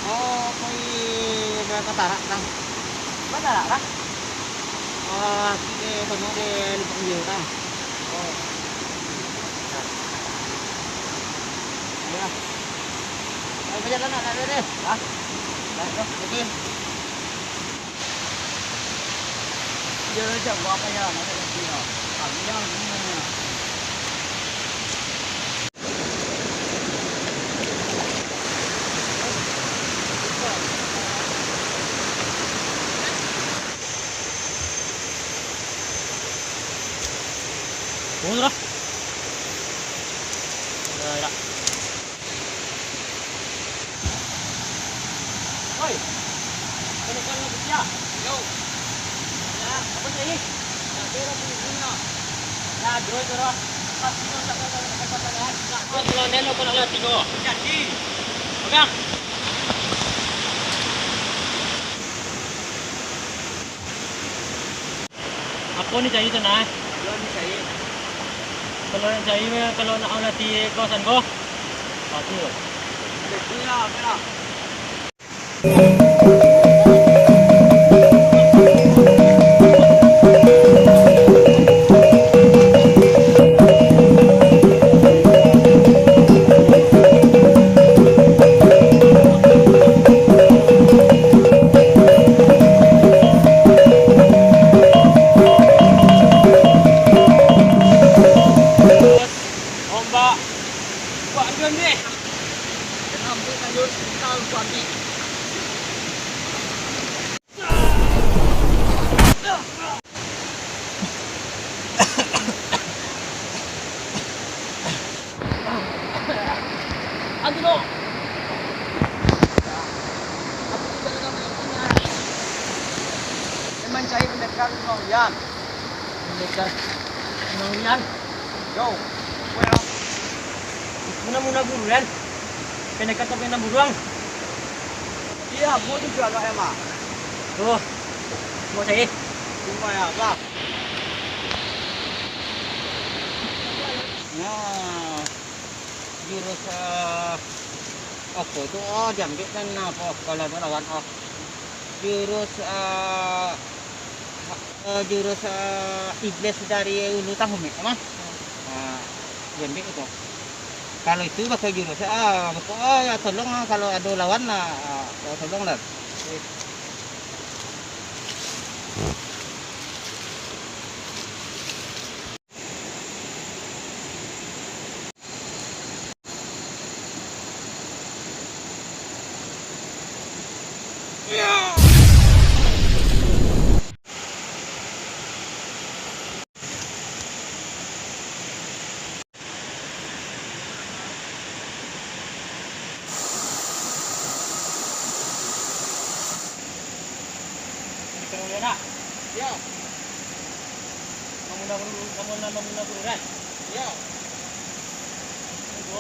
Oh, may katarak lang. Katarak lang? Sige, ano din, pangyo ka. Oh. Ayan. Ay, bayan na, nalala. Ha? Sige. Diyan siya, guwapa yan. Ano yung sino? Kami yan, Bukan lah. Ya. Oi. Kan ya. Yo. Ya, apa sih? Ya, kira punya. Ya, dua terus. Pasti no tak katakan. Kalau nelo ko na tigo. Jadi. Pegang. Apa ni cari sana? Belum bisa ini. Kalau yang cari kalau nak latih kawasan ko. Pasti. Punya, punya. Aduh. Memang saya pendekar Nongyan. Pendekar Nongyan. Yo. Well. Muna buruan. Pendekar tapi na buruang. Iya, mau juga lo emang. Tuh. Mau cari. Cuma ya, Pak. Nah, jurus apa itu? Jambi kan apa kalau lawan jurus jurus iblis dari ulu tahu nih, mah? Jambi itu. Kalau itu pakai jurus ya tolong kalau ada lawan tolong lah. Ya. Kamu na buruan. Ya. Itu.